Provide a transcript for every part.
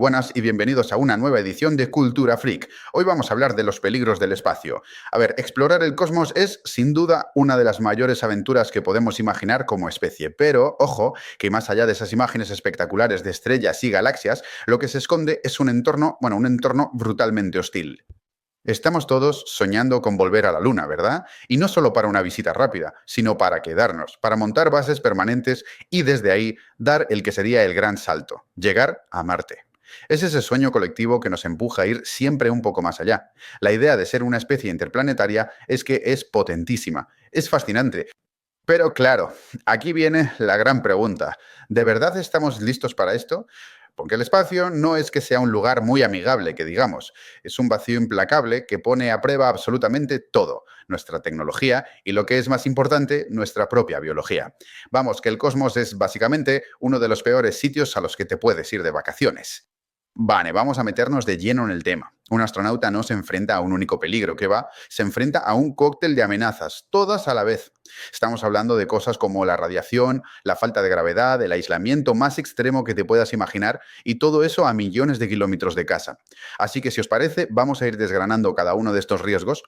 buenas y bienvenidos a una nueva edición de Cultura Freak. Hoy vamos a hablar de los peligros del espacio. A ver, explorar el cosmos es, sin duda, una de las mayores aventuras que podemos imaginar como especie. Pero, ojo, que más allá de esas imágenes espectaculares de estrellas y galaxias, lo que se esconde es un entorno brutalmente hostil. Estamos todos soñando con volver a la Luna, ¿verdad? Y no solo para una visita rápida, sino para quedarnos, para montar bases permanentes y desde ahí dar el que sería el gran salto, llegar a Marte. Es ese sueño colectivo que nos empuja a ir siempre un poco más allá. La idea de ser una especie interplanetaria es que es potentísima, es fascinante. Pero claro, aquí viene la gran pregunta. ¿De verdad estamos listos para esto? Porque el espacio no es que sea un lugar muy amigable, que digamos, es un vacío implacable que pone a prueba absolutamente todo, nuestra tecnología y lo que es más importante, nuestra propia biología. Vamos, que el cosmos es básicamente uno de los peores sitios a los que te puedes ir de vacaciones. Vale, vamos a meternos de lleno en el tema. Un astronauta no se enfrenta a un único peligro, que va, se enfrenta a un cóctel de amenazas, todas a la vez. Estamos hablando de cosas como la radiación, la falta de gravedad, el aislamiento más extremo que te puedas imaginar y todo eso a millones de kilómetros de casa. Así que si os parece, vamos a ir desgranando cada uno de estos riesgos.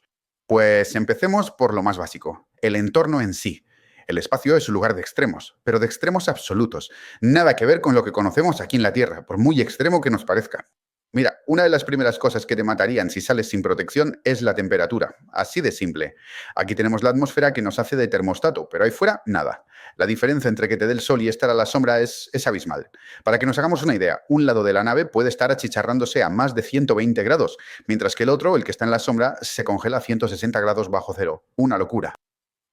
Pues empecemos por lo más básico, el entorno en sí. El espacio es un lugar de extremos, pero de extremos absolutos. Nada que ver con lo que conocemos aquí en la Tierra, por muy extremo que nos parezca. Mira, una de las primeras cosas que te matarían si sales sin protección es la temperatura, así de simple. Aquí tenemos la atmósfera que nos hace de termostato, pero ahí fuera, nada. La diferencia entre que te dé el sol y estar a la sombra es abismal. Para que nos hagamos una idea, un lado de la nave puede estar achicharrándose a más de 120 grados, mientras que el otro, el que está en la sombra, se congela a 160 grados bajo cero. Una locura.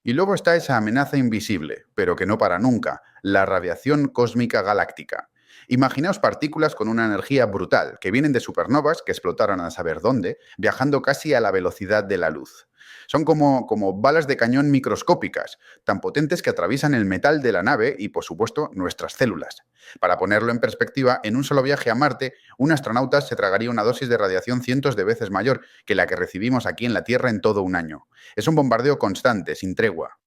Y luego está esa amenaza invisible, pero que no para nunca, la radiación cósmica galáctica. Imaginaos partículas con una energía brutal, que vienen de supernovas que explotaron a saber dónde, viajando casi a la velocidad de la luz. Son como balas de cañón microscópicas, tan potentes que atraviesan el metal de la nave y, por supuesto, nuestras células. Para ponerlo en perspectiva, en un solo viaje a Marte, un astronauta se tragaría una dosis de radiación cientos de veces mayor que la que recibimos aquí en la Tierra en todo un año. Es un bombardeo constante, sin tregua.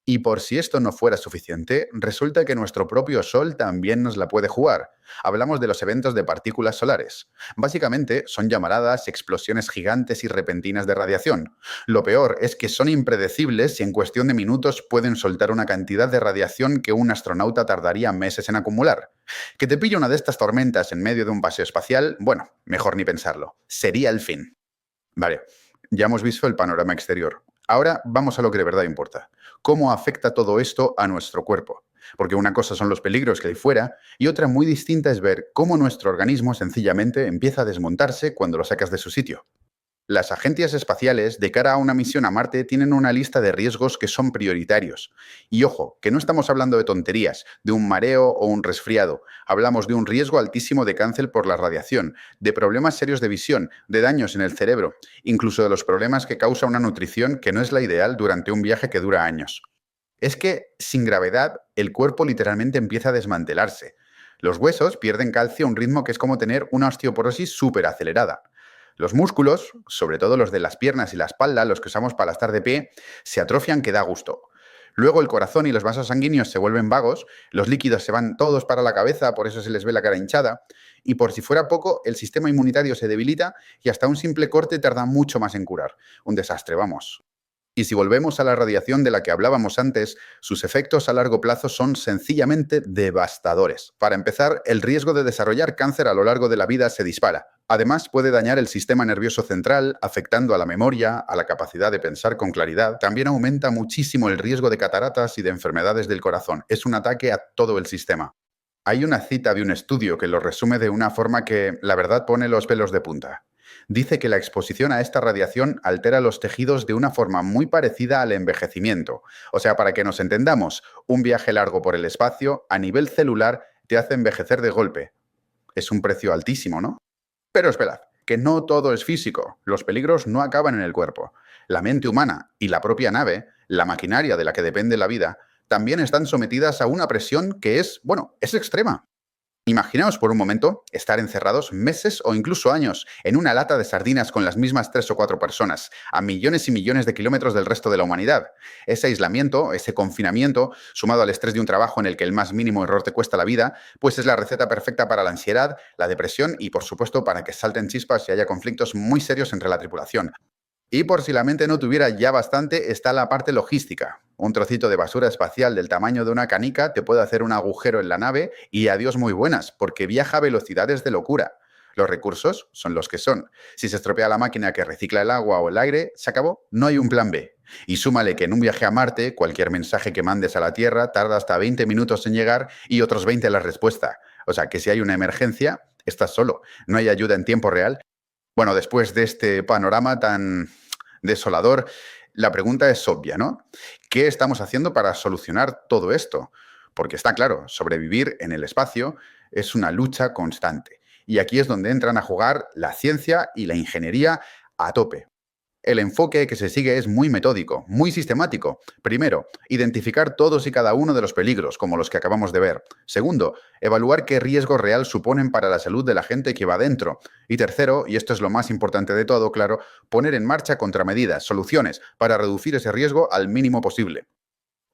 Y por si esto no fuera suficiente, resulta que nuestro propio Sol también nos la puede jugar. Hablamos de los eventos de partículas solares. Básicamente son llamaradas explosiones gigantes y repentinas de radiación. Lo peor es que son impredecibles y en cuestión de minutos pueden soltar una cantidad de radiación que un astronauta tardaría meses en acumular. Que te pille una de estas tormentas en medio de un paseo espacial, bueno, mejor ni pensarlo. Sería el fin. Vale, ya hemos visto el panorama exterior. Ahora vamos a lo que de verdad importa. ¿Cómo afecta todo esto a nuestro cuerpo? Porque una cosa son los peligros que hay fuera y otra muy distinta es ver cómo nuestro organismo sencillamente empieza a desmontarse cuando lo sacas de su sitio. Las agencias espaciales, de cara a una misión a Marte, tienen una lista de riesgos que son prioritarios. Y ojo, que no estamos hablando de tonterías, de un mareo o un resfriado. Hablamos de un riesgo altísimo de cáncer por la radiación, de problemas serios de visión, de daños en el cerebro, incluso de los problemas que causa una nutrición que no es la ideal durante un viaje que dura años. Es que, sin gravedad, el cuerpo literalmente empieza a desmantelarse. Los huesos pierden calcio a un ritmo que es como tener una osteoporosis súper acelerada. Los músculos, sobre todo los de las piernas y la espalda, los que usamos para estar de pie, se atrofian que da gusto. Luego el corazón y los vasos sanguíneos se vuelven vagos, los líquidos se van todos para la cabeza, por eso se les ve la cara hinchada, y por si fuera poco, el sistema inmunitario se debilita y hasta un simple corte tarda mucho más en curar. Un desastre, vamos. Y si volvemos a la radiación de la que hablábamos antes, sus efectos a largo plazo son sencillamente devastadores. Para empezar, el riesgo de desarrollar cáncer a lo largo de la vida se dispara. Además, puede dañar el sistema nervioso central, afectando a la memoria, a la capacidad de pensar con claridad. También aumenta muchísimo el riesgo de cataratas y de enfermedades del corazón. Es un ataque a todo el sistema. Hay una cita de un estudio que lo resume de una forma que, la verdad, pone los pelos de punta. Dice que la exposición a esta radiación altera los tejidos de una forma muy parecida al envejecimiento. O sea, para que nos entendamos, un viaje largo por el espacio, a nivel celular, te hace envejecer de golpe. Es un precio altísimo, ¿no? Pero esperad, que no todo es físico. Los peligros no acaban en el cuerpo. La mente humana y la propia nave, la maquinaria de la que depende la vida, también están sometidas a una presión que es extrema. Imaginaos por un momento estar encerrados meses o incluso años en una lata de sardinas con las mismas 3 o 4 personas, a millones y millones de kilómetros del resto de la humanidad. Ese aislamiento, ese confinamiento, sumado al estrés de un trabajo en el que el más mínimo error te cuesta la vida, pues es la receta perfecta para la ansiedad, la depresión y, por supuesto, para que salten chispas y haya conflictos muy serios entre la tripulación. Y por si la mente no tuviera ya bastante, está la parte logística. Un trocito de basura espacial del tamaño de una canica te puede hacer un agujero en la nave y adiós muy buenas, porque viaja a velocidades de locura. Los recursos son los que son. Si se estropea la máquina que recicla el agua o el aire, se acabó, no hay un plan B. Y súmale que en un viaje a Marte, cualquier mensaje que mandes a la Tierra tarda hasta 20 minutos en llegar y otros 20 en la respuesta. O sea que si hay una emergencia, estás solo. No hay ayuda en tiempo real. Bueno, después de este panorama tan desolador, la pregunta es obvia, ¿no? ¿Qué estamos haciendo para solucionar todo esto? Porque está claro, sobrevivir en el espacio es una lucha constante. Y aquí es donde entran a jugar la ciencia y la ingeniería a tope. El enfoque que se sigue es muy metódico, muy sistemático. Primero, identificar todos y cada uno de los peligros, como los que acabamos de ver. Segundo, evaluar qué riesgo real suponen para la salud de la gente que va dentro. Y tercero, y esto es lo más importante de todo, claro, poner en marcha contramedidas, soluciones, para reducir ese riesgo al mínimo posible.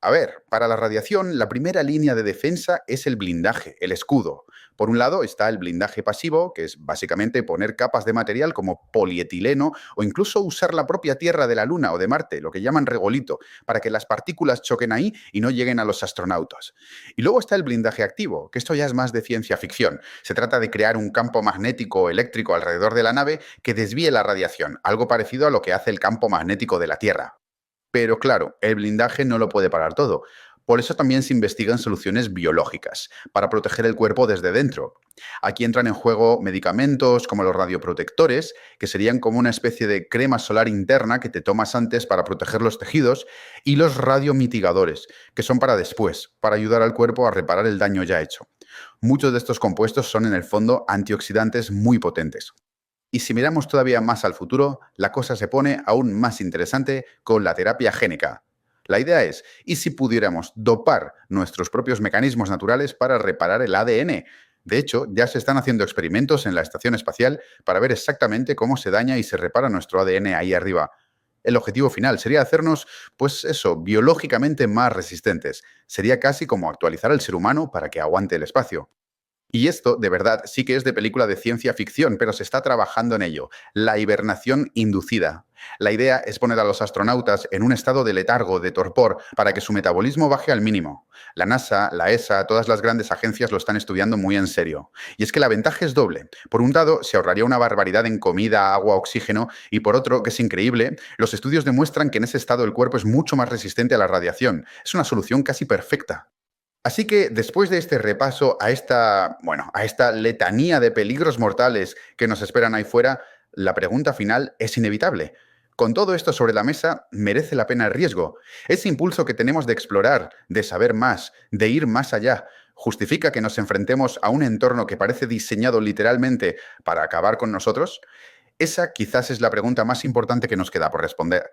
A ver, para la radiación, la primera línea de defensa es el blindaje, el escudo. Por un lado está el blindaje pasivo, que es básicamente poner capas de material como polietileno o incluso usar la propia Tierra de la Luna o de Marte, lo que llaman regolito, para que las partículas choquen ahí y no lleguen a los astronautas. Y luego está el blindaje activo, que esto ya es más de ciencia ficción. Se trata de crear un campo magnético o eléctrico alrededor de la nave que desvíe la radiación, algo parecido a lo que hace el campo magnético de la Tierra. Pero claro, el blindaje no lo puede parar todo. Por eso también se investigan soluciones biológicas, para proteger el cuerpo desde dentro. Aquí entran en juego medicamentos como los radioprotectores, que serían como una especie de crema solar interna que te tomas antes para proteger los tejidos, y los radiomitigadores, que son para después, para ayudar al cuerpo a reparar el daño ya hecho. Muchos de estos compuestos son en el fondo antioxidantes muy potentes. Y si miramos todavía más al futuro, la cosa se pone aún más interesante con la terapia génica. La idea es, ¿y si pudiéramos dopar nuestros propios mecanismos naturales para reparar el ADN? De hecho, ya se están haciendo experimentos en la estación espacial para ver exactamente cómo se daña y se repara nuestro ADN ahí arriba. El objetivo final sería hacernos, pues eso, biológicamente más resistentes. Sería casi como actualizar al ser humano para que aguante el espacio. Y esto, de verdad, sí que es de película de ciencia ficción, pero se está trabajando en ello. La hibernación inducida. La idea es poner a los astronautas en un estado de letargo, de torpor, para que su metabolismo baje al mínimo. La NASA, la ESA, todas las grandes agencias lo están estudiando muy en serio. Y es que la ventaja es doble. Por un lado, se ahorraría una barbaridad en comida, agua, oxígeno, y por otro, que es increíble, los estudios demuestran que en ese estado el cuerpo es mucho más resistente a la radiación. Es una solución casi perfecta. Así que después de este repaso a esta, bueno, a esta letanía de peligros mortales que nos esperan ahí fuera, la pregunta final es inevitable. Con todo esto sobre la mesa, ¿merece la pena el riesgo? Ese impulso que tenemos de explorar, de saber más, de ir más allá, ¿justifica que nos enfrentemos a un entorno que parece diseñado literalmente para acabar con nosotros? Esa quizás es la pregunta más importante que nos queda por responder.